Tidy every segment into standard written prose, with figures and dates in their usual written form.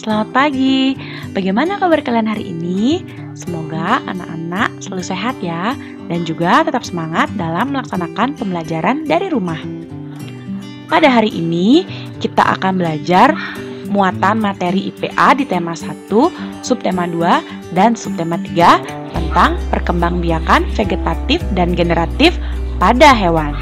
Selamat pagi. Bagaimana kabar kalian hari ini? Semoga anak-anak selalu sehat ya, dan juga tetap semangat dalam melaksanakan pembelajaran dari rumah. Pada hari ini, kita akan belajar muatan materi IPA di tema 1, subtema 2, dan subtema 3 tentang perkembangbiakan vegetatif dan generatif pada hewan.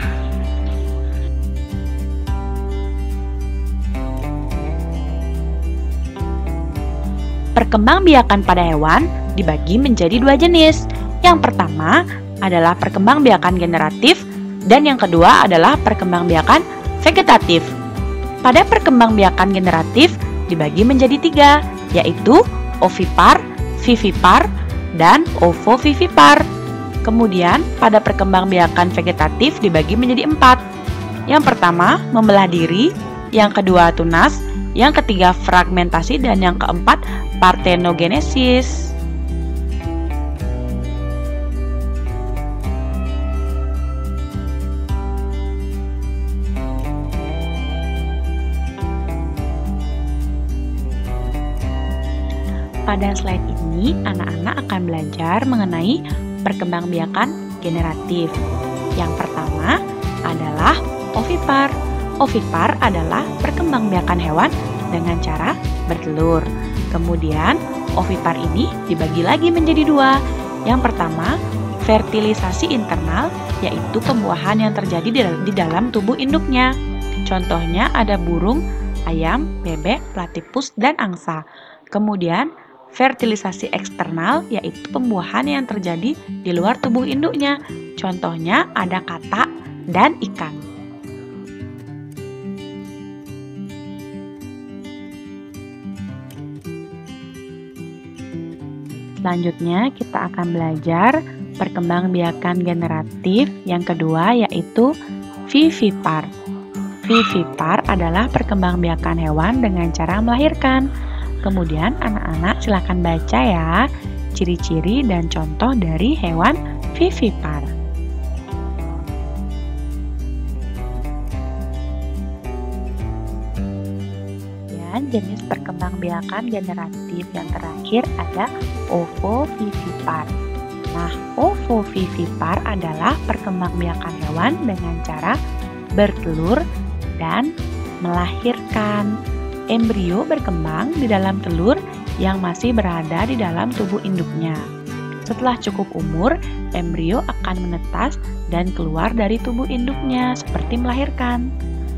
Perkembangbiakan pada hewan dibagi menjadi dua jenis. Yang pertama adalah perkembangbiakan generatif dan yang kedua adalah perkembangbiakan vegetatif. Pada perkembangbiakan generatif dibagi menjadi tiga, yaitu ovipar, vivipar, dan ovovivipar. Kemudian pada perkembangbiakan vegetatif dibagi menjadi empat. Yang pertama membelah diri, yang kedua tunas, yang ketiga fragmentasi, dan yang keempat partenogenesis. Pada slide ini, anak-anak akan belajar mengenai perkembangbiakan generatif. Yang pertama adalah ovipar. Ovipar adalah perkembangbiakan hewan dengan cara bertelur. Kemudian, ovipar ini dibagi lagi menjadi dua. Yang pertama, fertilisasi internal, yaitu pembuahan yang terjadi di dalam tubuh induknya. Contohnya ada burung, ayam, bebek, platypus, dan angsa. Kemudian, fertilisasi eksternal, yaitu pembuahan yang terjadi di luar tubuh induknya. Contohnya ada katak dan ikan. Selanjutnya kita akan belajar perkembangbiakan generatif yang kedua, yaitu vivipar. Vivipar adalah perkembangbiakan hewan dengan cara melahirkan. Kemudian anak-anak silakan baca ya ciri-ciri dan contoh dari hewan vivipar. Jenis perkembangbiakan generatif yang terakhir ada ovovivipar. Nah, ovovivipar adalah perkembangbiakan hewan dengan cara bertelur dan melahirkan. Embrio berkembang di dalam telur yang masih berada di dalam tubuh induknya. Setelah cukup umur, embrio akan menetas dan keluar dari tubuh induknya seperti melahirkan.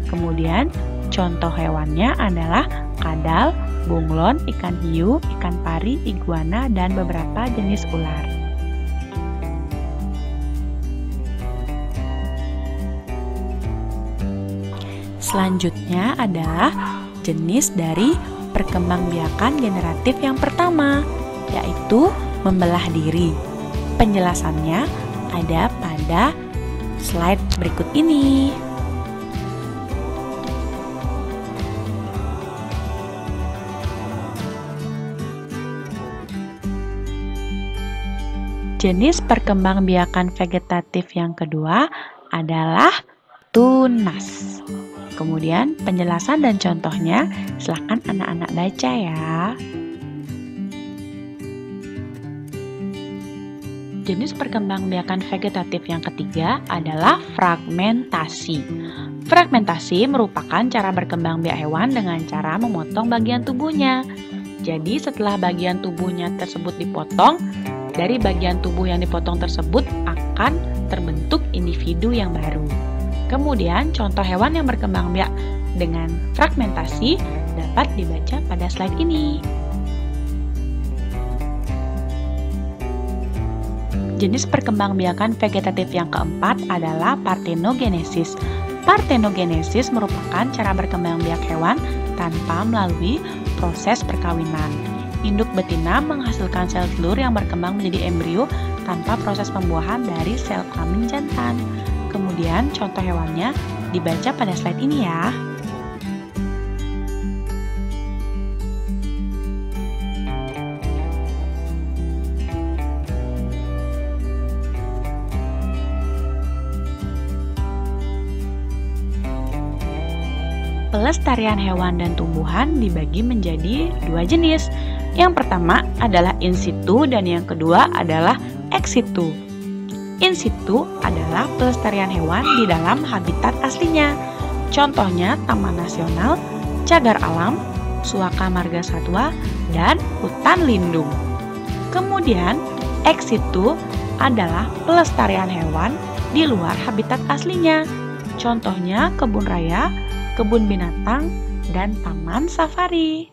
Kemudian, contoh hewannya adalah kadal, bunglon, ikan hiu, ikan pari, iguana, dan beberapa jenis ular. Selanjutnya adalah jenis dari perkembangbiakan generatif yang pertama, yaitu membelah diri. Penjelasannya ada pada slide berikut ini. Jenis perkembangbiakan vegetatif yang kedua adalah tunas. Kemudian penjelasan dan contohnya silakan anak-anak baca ya. Jenis perkembangbiakan vegetatif yang ketiga adalah fragmentasi. Fragmentasi merupakan cara berkembangbiak hewan dengan cara memotong bagian tubuhnya. Jadi setelah bagian tubuhnya tersebut dipotong, dari bagian tubuh yang dipotong tersebut akan terbentuk individu yang baru. Kemudian, contoh hewan yang berkembang biak dengan fragmentasi dapat dibaca pada slide ini. Jenis perkembangbiakan vegetatif yang keempat adalah partenogenesis. Partenogenesis merupakan cara berkembang biak hewan tanpa melalui proses perkawinan. Induk betina menghasilkan sel telur yang berkembang menjadi embrio tanpa proses pembuahan dari sel kelamin jantan. Kemudian contoh hewannya dibaca pada slide ini ya. Pelestarian hewan dan tumbuhan dibagi menjadi dua jenis. Yang pertama adalah in situ dan yang kedua adalah ex situ. In situ adalah pelestarian hewan di dalam habitat aslinya. Contohnya Taman Nasional, Cagar Alam, Suaka Marga Satwa, dan hutan lindung. Kemudian, ex situ adalah pelestarian hewan di luar habitat aslinya. Contohnya kebun raya, kebun binatang, dan taman safari.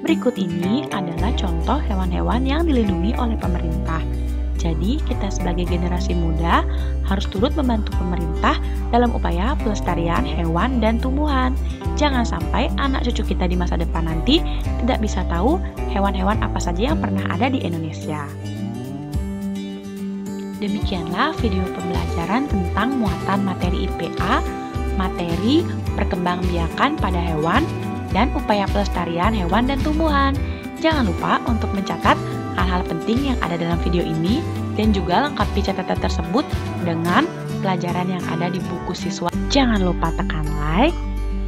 Berikut ini adalah contoh hewan-hewan yang dilindungi oleh pemerintah. Jadi, kita sebagai generasi muda harus turut membantu pemerintah dalam upaya pelestarian hewan dan tumbuhan. Jangan sampai anak cucu kita di masa depan nanti tidak bisa tahu hewan-hewan apa saja yang pernah ada di Indonesia. Demikianlah video pembelajaran tentang muatan materi IPA, materi perkembangbiakan pada hewan, dan upaya pelestarian hewan dan tumbuhan. Jangan lupa untuk mencatat hal-hal penting yang ada dalam video ini dan juga lengkapi catatan tersebut dengan pelajaran yang ada di buku siswa. Jangan lupa tekan like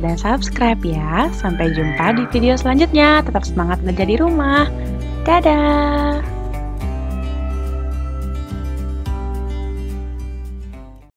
dan subscribe ya. Sampai jumpa di video selanjutnya. Tetap semangat belajar di rumah. Dadah!